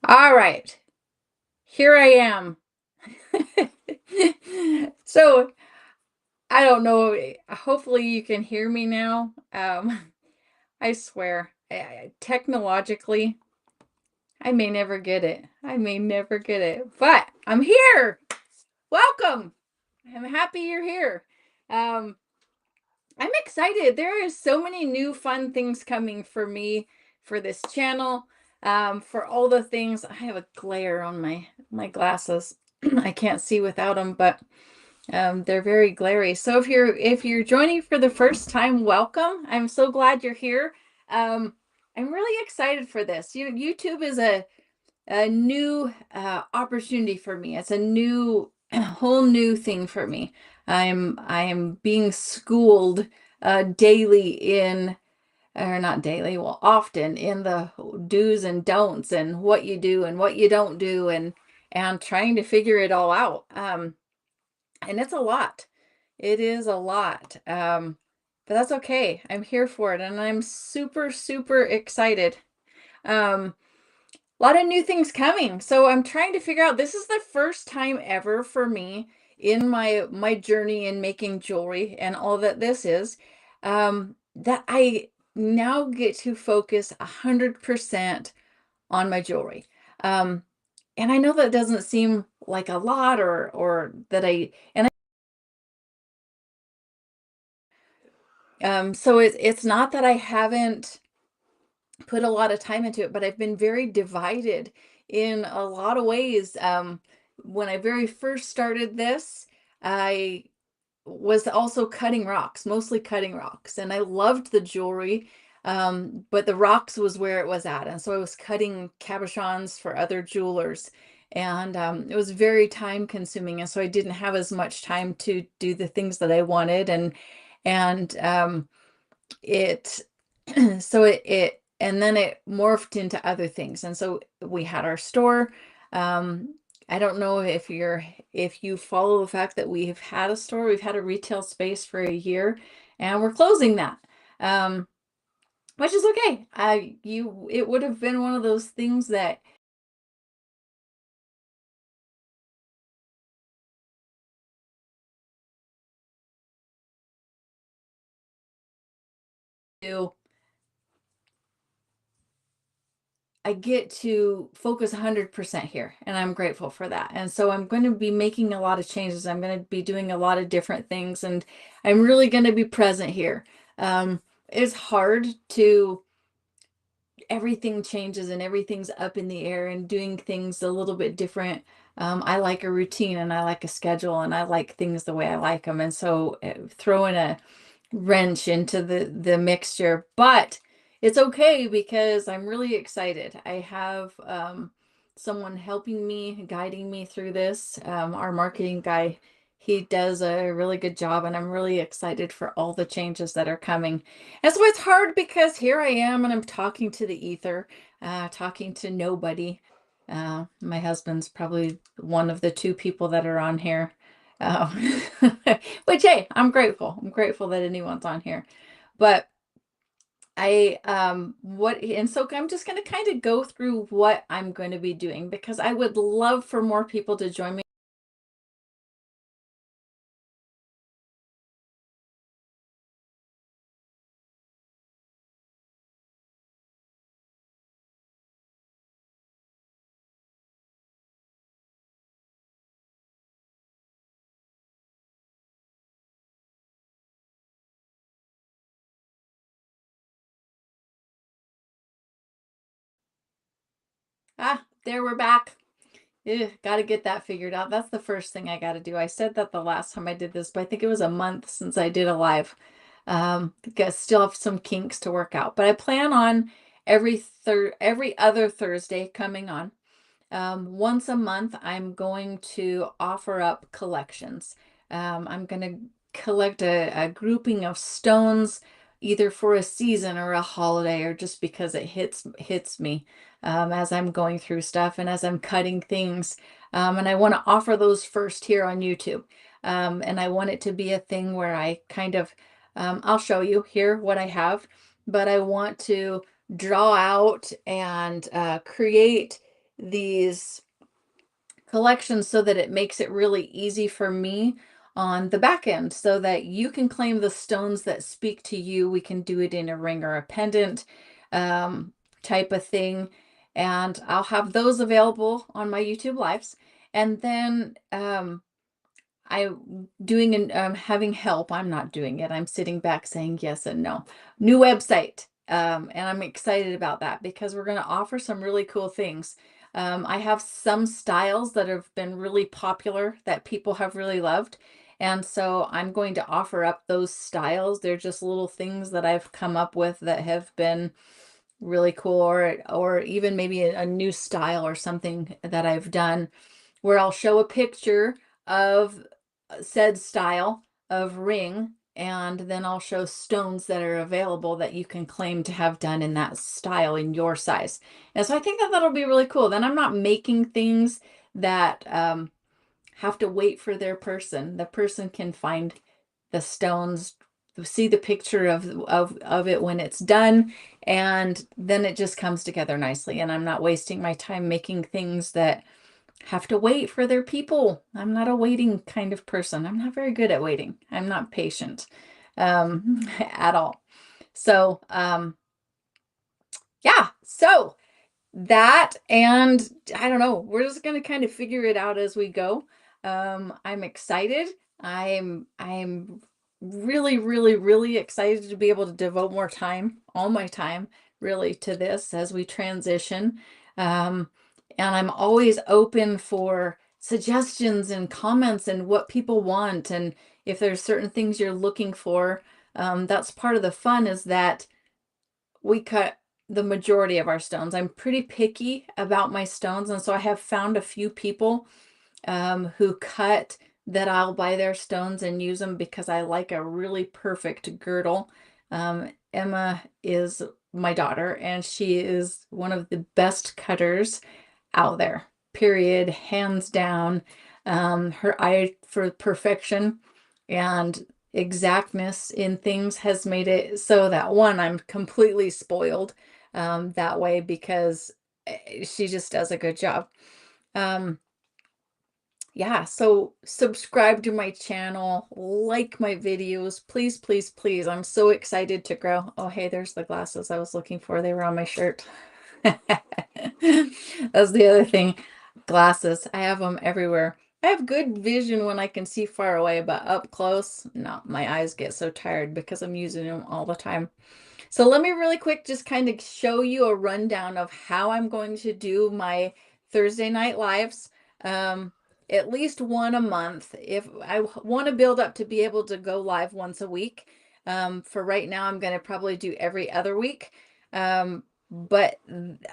All right, here I am. So I don't know. Hopefully, you can hear me now. I swear, technologically, I may never get it. I may never get it, but I'm here. Welcome. I'm happy you're here. Um, I'm excited. There are so many new fun things coming for me for this channel. For all the things. I have a glare on my glasses. I can't see without them, but they're very glary. So if you're joining for the first time, welcome. I'm so glad you're here. Um, I'm really excited for this. YouTube is a new opportunity for me. It's a new, a whole new thing for me. I am being schooled daily in, or not daily, well, often in the do's and don'ts and what you do and what you don't do and trying to figure it all out. And it's a lot. It is a lot. But that's okay. I'm here for it, and I'm super, super excited. Um, a lot of new things coming. So I'm trying to figure out, this is the first time ever for me in my journey in making jewelry and all that this is, that I now get to focus 100% on my jewelry. Um, and I know that doesn't seem like a lot, or that so it's not that I haven't put a lot of time into it, but I've been very divided in a lot of ways. When I very first started this, I was also cutting rocks, mostly cutting rocks, and I loved the jewelry. But the rocks was where it was at. And so I was cutting cabochons for other jewelers. And it was very time consuming. And so I didn't have as much time to do the things that I wanted. And it so and then it morphed into other things. And so we had our store. I don't know if you follow the fact that we've had a store. We've had a retail space for a year, and we're closing that. um which is okay. It would have been one of those things that do. I get to focus 100% here, and I'm grateful for that. And so I'm going to be making a lot of changes. I'm going to be doing a lot of different things, and I'm really going to be present here. It's hard to, everything changes and everything's up in the air and doing things a little bit different. I like a routine, and I like a schedule, and I like things the way I like them. And so throwing a wrench into the mixture, but it's okay because I'm really excited. I have someone helping me, guiding me through this. Our marketing guy, he does a really good job, and I'm really excited for all the changes that are coming. And so it's hard because here I am, and I'm talking to the ether, talking to nobody. My husband's probably one of the two people that are on here. Oh, which, hey, I'm grateful. I'm grateful that anyone's on here. But and so I'm just going to kind of go through what I'm going to be doing, because I would love for more people to join me. There we're back. Got to get that figured out. That's the first thing I got to do. I said that the last time I did this, but I think it was a month since I did a live. Because still have some kinks to work out, but I plan on every other Thursday coming on. Once a month, I'm going to offer up collections. I'm going to collect a grouping of stones, either for a season or a holiday, or just because it hits me as I'm going through stuff and as I'm cutting things. And I want to offer those first here on YouTube. And I want it to be a thing where I kind of, I'll show you here what I have, but I want to draw out and create these collections so that it makes it really easy for me on the back end so that you can claim the stones that speak to you. We can do it in a ring or a pendant um, type of thing. And I'll have those available on my YouTube lives. And then I'm doing and having help. I'm not doing it. I'm sitting back saying yes and no. New website. And I'm excited about that because we're going to offer some really cool things. I have some styles that have been really popular that people have really loved. And so I'm going to offer up those styles. They're just little things that I've come up with that have been really cool, or even maybe a new style or something that I've done where I'll show a picture of said style of ring, and then I'll show stones that are available that you can claim to have done in that style in your size. And so I think that that'll be really cool. Then I'm not making things that have to wait for their person. The person can find the stones, see the picture of it when it's done, and then it just comes together nicely. And I'm not wasting my time making things that have to wait for their people. I'm not a waiting kind of person. I'm not very good at waiting. I'm not patient at all. So, yeah. So that, and I don't know, we're just going to kind of figure it out as we go. I'm excited. I'm really, really, really excited to be able to devote more time, all my time, really, to this as we transition. And I'm always open for suggestions and comments and what people want. And if there's certain things you're looking for, that's part of the fun, is that we cut the majority of our stones. I'm pretty picky about my stones, and so I have found a few people who cut that I'll buy their stones and use them because I like a really perfect girdle. Emma is my daughter, and she is one of the best cutters out there, period, hands down. Her eye for perfection and exactness in things has made it so that, one, I'm completely spoiled that way because she just does a good job. Yeah, so subscribe to my channel, like my videos, please, please, please. I'm so excited to grow. Oh, hey, there's the glasses I was looking for. They were on my shirt. That's the other thing. Glasses. I have them everywhere. I have good vision when I can see far away, but up close, no, my eyes get so tired because I'm using them all the time. So let me really quick just kind of show you a rundown of how I'm going to do my Thursday night lives. At least one a month. If I want to build up to be able to go live once a week. For right now, I'm going to probably do every other week. But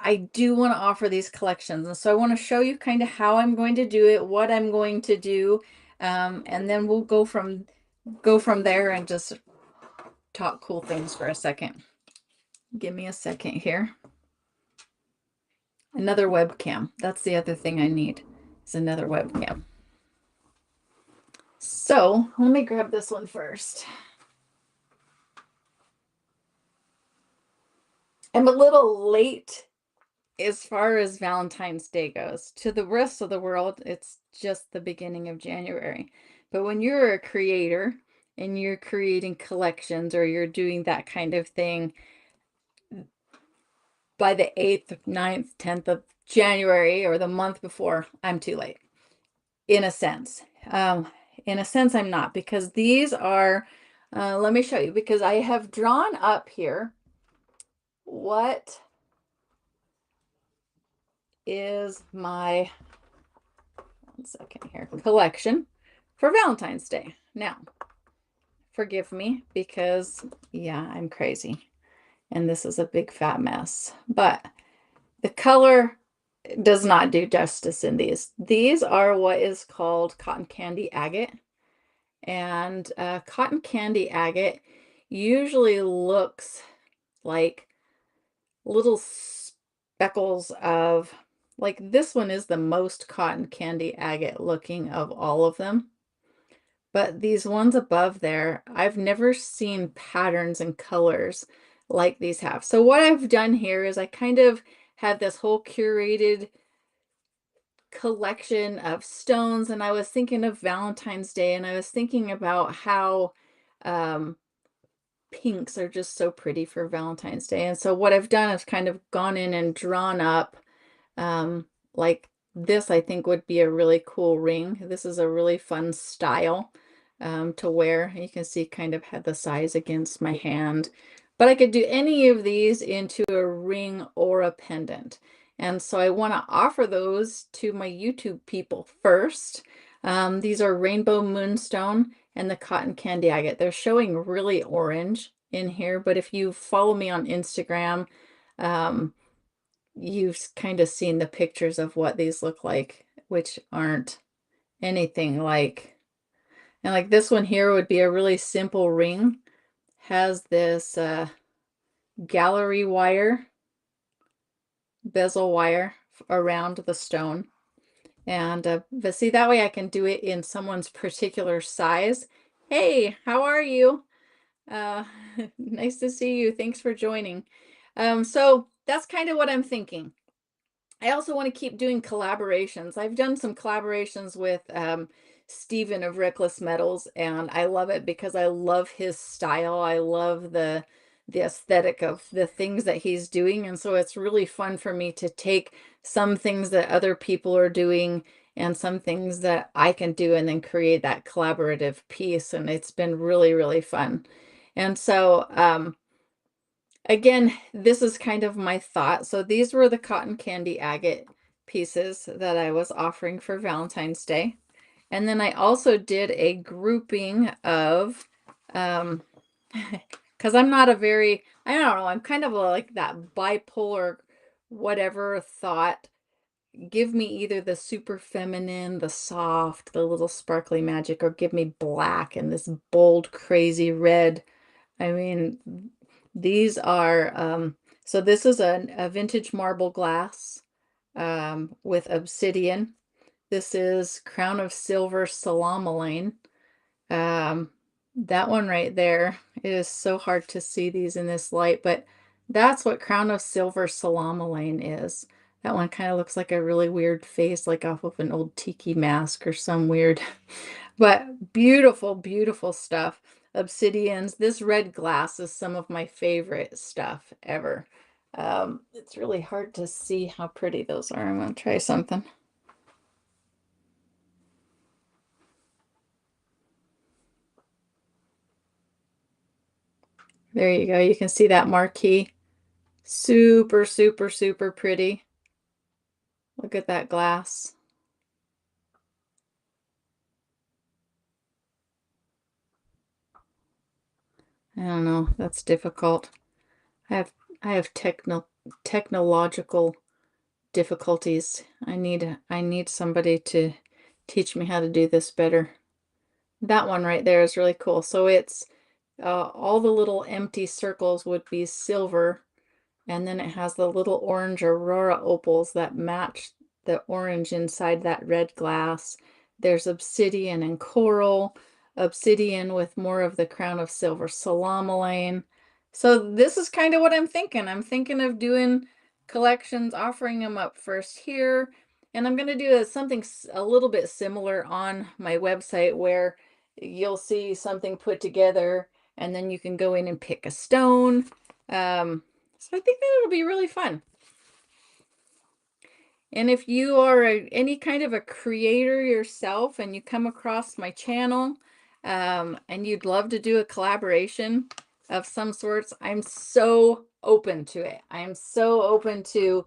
I do want to offer these collections. And so I want to show you kind of how I'm going to do it, what I'm going to do. And then we'll go from there and just talk cool things for a second. Give me a second here. Another webcam. That's the other thing I need, is another webcam. So let me grab this one first. I'm a little late as far as Valentine's Day goes. To the rest of the world, it's just the beginning of January. But when you're a creator and you're creating collections or you're doing that kind of thing, by the 8th, 9th, 10th of January or the month before, I'm too late, in a sense. In a sense, I'm not, because these are, let me show you, because I have drawn up here what is my, one second here, collection for Valentine's Day. Now, forgive me because, yeah, I'm crazy and this is a big fat mess, but the color does not do justice in these. These are what is called cotton candy agate. And cotton candy agate usually looks like little speckles of, like this one is the most cotton candy agate looking of all of them. But these ones above there, I've never seen patterns and colors like these have. So what I've done here is I kind of have this whole curated collection of stones, and I was thinking of Valentine's Day, and I was thinking about how um, pinks are just so pretty for Valentine's Day. And so what I've done is kind of gone in and drawn up um, like this, I think would be a really cool ring. This is a really fun style to wear. You can see kind of had the size against my hand. But I could do any of these into a ring or a pendant. And so I want to offer those to my YouTube people first. These are Rainbow Moonstone and the Cotton Candy Agate. They're showing really orange in here, but if you follow me on Instagram, um, you've kind of seen the pictures of what these look like, which aren't anything like, and like this one here would be a really simple ring, has this gallery wire, bezel wire around the stone. And but see, that way I can do it in someone's particular size. Hey, how are you? Uh, nice to see you. Thanks for joining. So that's kind of what I'm thinking. I also want to keep doing collaborations. I've done some collaborations with Steven of Reckless Metals, and I love it because I love his style. I love the aesthetic of the things that he's doing, and so it's really fun for me to take some things that other people are doing and some things that I can do and then create that collaborative piece, and it's been really, really fun. And so again, this is kind of my thought. So these were the cotton candy agate pieces that I was offering for Valentine's Day. And then I also did a grouping of, because I'm not a very, I don't know, I'm kind of like that bipolar whatever thought. Give me either the super feminine, the soft, the little sparkly magic, or give me black and this bold, crazy red. I mean, these are, so this is a vintage marble glass with obsidian. This is Crown of Silver Salamalane. Um, that one right there, it is so hard to see these in this light, but that's what Crown of Silver Salamalane is. That one kind of looks like a really weird face, like off of an old tiki mask or some weird, but beautiful, beautiful stuff. Obsidians. This red glass is some of my favorite stuff ever. It's really hard to see how pretty those are. I'm going to try something. There you go. You can see that marquee. Super, super, super pretty. Look at that glass. I don't know. That's difficult. I have I have technological difficulties. I need somebody to teach me how to do this better. That one right there is really cool. So it's all the little empty circles would be silver, and then it has the little orange aurora opals that match the orange inside that red glass. There's obsidian and coral, obsidian with more of the crown of silver salamalane. So this is kind of what I'm thinking. I'm thinking of doing collections, offering them up first here. And I'm going to do something a little bit similar on my website where you'll see something put together and then you can go in and pick a stone. So I think that it'll be really fun. And if you are any kind of a creator yourself and you come across my channel and you'd love to do a collaboration of some sorts, I'm so open to it. I am so open to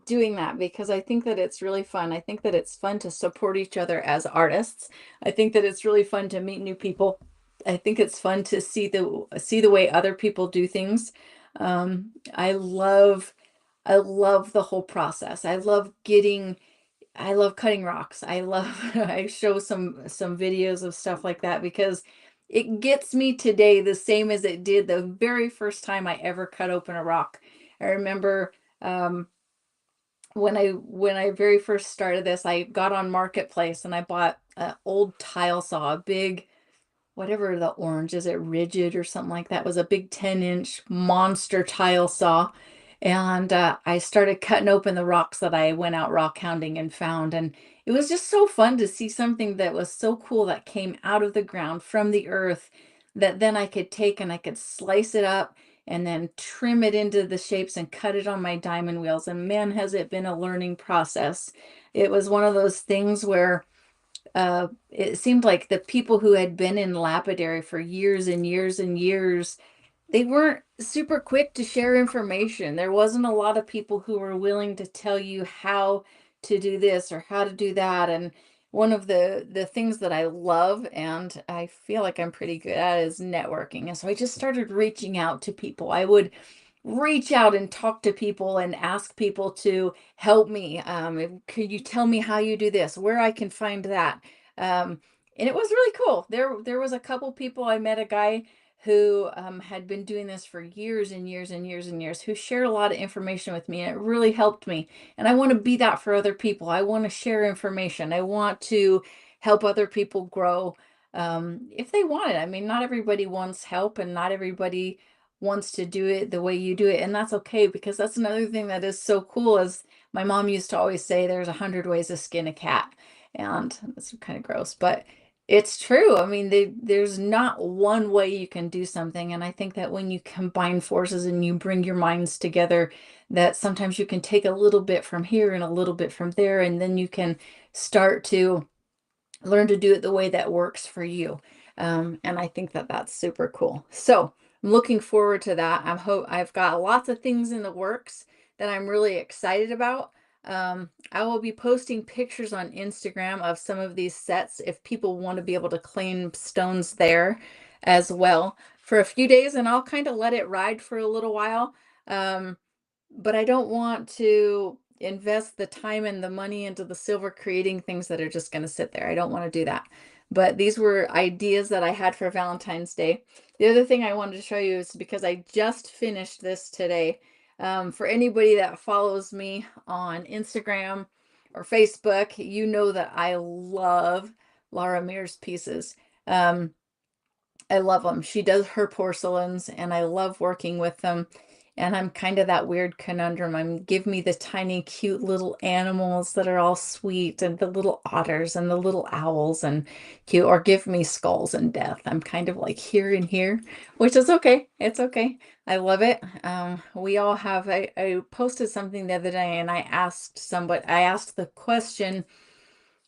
doing that because I think that it's really fun. I think that it's fun to support each other as artists. I think that it's really fun to meet new people. I think it's fun to see the way other people do things. I love the whole process. I love cutting rocks. I love I show some videos of stuff like that because it gets me today the same as it did the very first time I ever cut open a rock. I remember when I very first started this, I got on Marketplace and I bought an old tile saw, a big, whatever the orange is, it rigid or something like that, was a big 10-inch monster tile saw. And I started cutting open the rocks that I went out rock hounding and found. And it was just so fun to see something that was so cool that came out of the ground from the earth that then I could take and I could slice it up and then trim it into the shapes and cut it on my diamond wheels. And man, has it been a learning process. It was one of those things where it seemed like the people who had been in lapidary for years and years and years, they weren't super quick to share information. There wasn't a lot of people who were willing to tell you how to do this or how to do that. And one of the things that I love and I feel like I'm pretty good at is networking. And so I just started reaching out to people. I would reach out and talk to people and ask people to help me. Could you tell me how you do this, where I can find that? Um, and it was really cool. There was a couple people. I met a guy who had been doing this for years and years and years and years, who shared a lot of information with me, and it really helped me. And I want to be that for other people. I want to share information. I want to help other people grow if they want it. I mean, not everybody wants help, and not everybody wants to do it the way you do it, and that's okay, because that's another thing that is so cool. Is my mom used to always say, there's 100 ways to skin a cat, and that's kind of gross, but it's true. I mean, there's not one way you can do something. And I think that when you combine forces and you bring your minds together, that sometimes you can take a little bit from here and a little bit from there, and then you can start to learn to do it the way that works for you. And I think that that's super cool. So I'm looking forward to that. I've got lots of things in the works that I'm really excited about. I will be posting pictures on Instagram of some of these sets if people want to be able to claim stones there as well for a few days, and I'll kind of let it ride for a little while. Um, but I don't want to invest the time and the money into the silver creating things that are just going to sit there. I don't want to do that. But these were ideas that I had for Valentine's Day. The other thing I wanted to show you is because I just finished this today. For anybody that follows me on Instagram or Facebook, you know that I love Laura Mears pieces. Um, I love them. She does her porcelains, and I love working with them. And I'm kind of that weird conundrum. Give me the tiny, cute little animals that are all sweet, and the little otters and the little owls and cute, or give me skulls and death. I'm kind of like here and here, which is okay. It's okay. I love it. We all have. I posted something the other day, and I asked the question,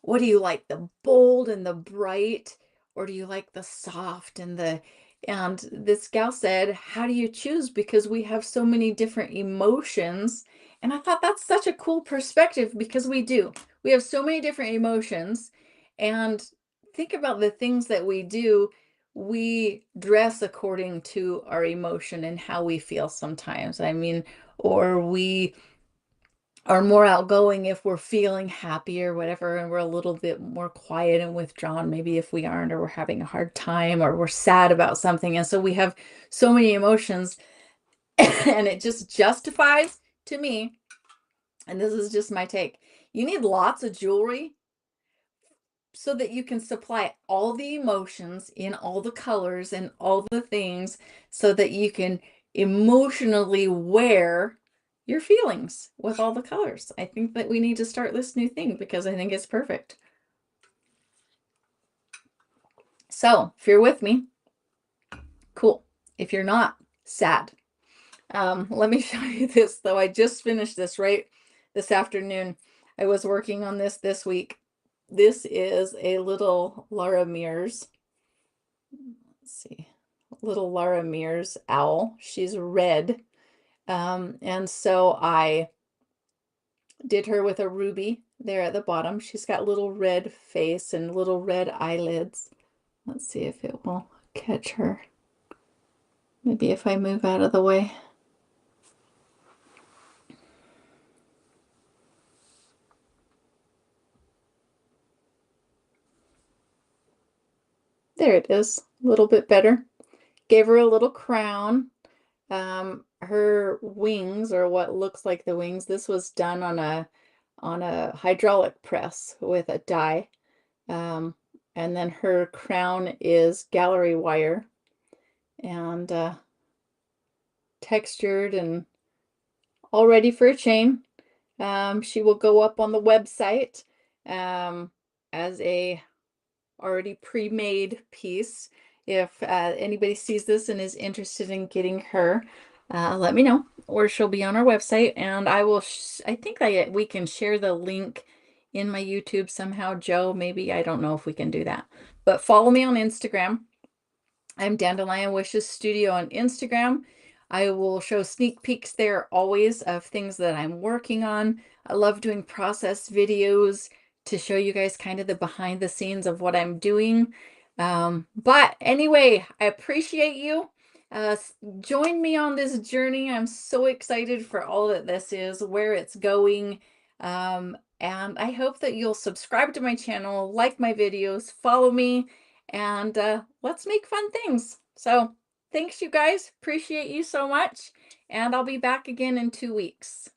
what do you like, the bold and the bright, or do you like the soft and the and this gal said, how do you choose? Because we have so many different emotions. And I thought that's such a cool perspective, because we do. We have so many different emotions. And think about the things that we do. We dress according to our emotion and how we feel sometimes. I mean, or we are more outgoing if we're feeling happy or whatever, and we're a little bit more quiet and withdrawn maybe if we aren't, or we're having a hard time, or we're sad about something. And so we have so many emotions, and it just justifies to me, and this is just my take, you need lots of jewelry so that you can supply all the emotions in all the colors and all the things, so that you can emotionally wear your feelings with all the colors. I think that we need to start this new thing, because I think it's perfect. So if you're with me, cool. If you're not, sad. Let me show you this, though. I just finished this right this afternoon. I was working on this week. This is a little Laura Mears. Let's see. Little Laura Mears owl. She's red. And so I did her with a ruby there at the bottom. She's got little red face and little red eyelids. Let's see if it will catch her. Maybe if I move out of the way. There it is, a little bit better. Gave her a little crown. Her wings, or what looks like the wings, this was done on a hydraulic press with a die. And then her crown is gallery wire, and textured and all ready for a chain. She will go up on the website um, as a already pre-made piece. If anybody sees this and is interested in getting her, let me know, or she'll be on our website, and I will. I think that we can share the link in my YouTube somehow, Joe. Maybe I don't know if we can do that, but follow me on Instagram. I'm Dandelion Wishes Studio on Instagram. I will show sneak peeks there always of things that I'm working on. I love doing process videos to show you guys kind of the behind the scenes of what I'm doing. But anyway, I appreciate you. Join me on this journey. I'm so excited for all that this is, where it's going. And I hope that you'll subscribe to my channel, like my videos, follow me, and let's make fun things. So thanks, you guys. Appreciate you so much. And I'll be back again in 2 weeks.